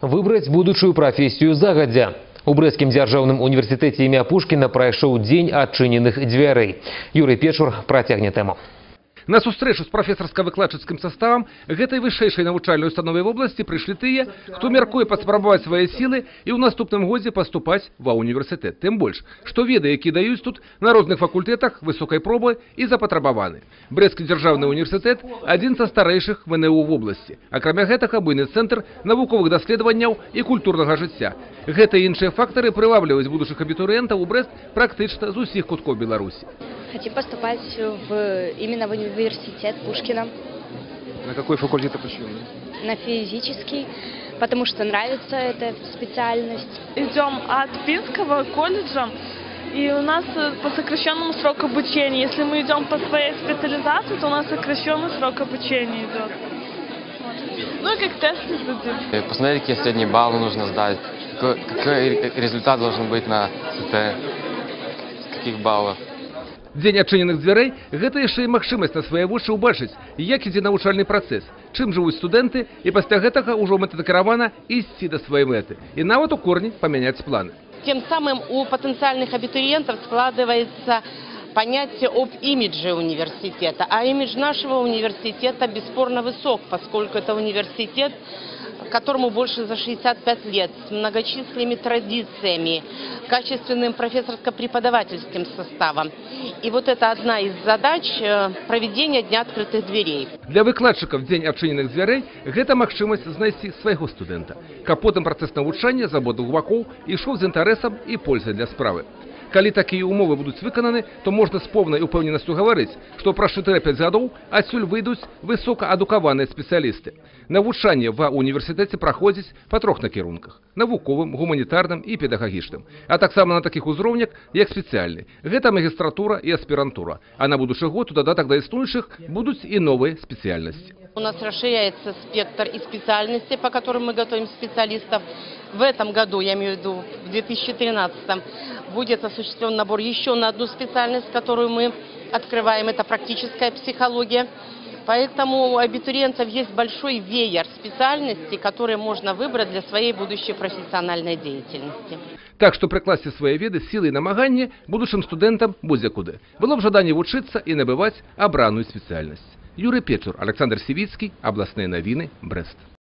Выбрать будущую профессию загадзя. У Брэсцкім дзяржаўным універсітэце імя Пушкіна прайшоў дзень адчыненых дзвярэй. Юрий Печур працягне тэму. На сустрэчу з прафесарска-выкладчыцкім саставам гэтай вышэйшай навучальнай установы в области прыйшлі тыя, хто мяркуе паспрабаваць свае сілы і ў наступным годзе паступаць ва універсітэт. Тым больш, што веды, які даюць тут на розных факультэтах высокай пробы і запатрабаваны. Брэсцкі дзяржаўны універсітэт – адзін са старэйшых ВНУ в области. Акрамя гэтага, буйны цэнтр навуковых даследаванняў і культурнага жыцця. Гэтыя іншыя фактары прывабліваюць будучых абітурыентаў у Брэст практычна з усіх куткоў Беларусі. Хочу поступать именно в университет Пушкина. На какой факультет почему? На физический, потому что нравится эта специальность. Идем от Финского колледжа, и у нас по сокращенному сроку обучения. Если мы идем по своей специализации, то у нас сокращенный срок обучения идет. Вот. Ну и как тесты сдадим. Посмотреть, какие средние баллы нужно сдать, какой результат должен быть на СТ, с каких баллов. Дзень адчыненых дзвярэй – гэта яшчэ і магчымасць на свае вочы ўбачыць, як ідзе навучальны працэс, чым жывуць студэнты, і пасля гэтага ўжо мэтадакіравана ісці да сваёй мэты. І нават у корні памяняць планы. Тем самым у потенциальных абитуриентов складывается понятие об имидже университета. А имидж нашего университета бесспорно высок, поскольку это университет, которому больше за 65 лет, с многочисленными традициями, качественным профессорско-преподавательским составом. И вот это одна из задач проведения Дня открытых дверей. Для выкладчиков дзень адчыненых дзвярэй – гэта магчымасць знайсці свайго студэнта, каб потым працэс навучання з абодвух бакоў ішоў з інтарэсам і пользай для справы. Калі такія умовы будуць выкананы, то можна з поўнай упэўненасцю гаварыць, што праз 4-5 гадоў адсюль выйдуць высокаадукаваныя спецыялісты. Навучанне ва універсітэце праходзіць па 3 накірунках – навуковым, гуманітарным і педагагічным, а таксама на такіх узроўнях, як спецыяльны. Гэта магістратура і аспірантура, а на будучы год у дадатак да існуючых будуць і новыя спецыяльнасці. У нас расширяется спектр и специальностей, по которым мы готовим специалистов. В этом году, я имею в виду в 2013, будет осуществлен набор еще на одну специальность, которую мы открываем. Это практическая психология. Поэтому у абитуриентов есть большой веер специальностей, которые можно выбрать для своей будущей профессиональной деятельности. Так што прыкласці свае веды, сілы і намаганні будучым студэнтам будзе куды. Было б жаданне вучыцца і набываць абраную спецыяльнасць. Юрий Печур, Александр Сивицкий, областные новины, Брест.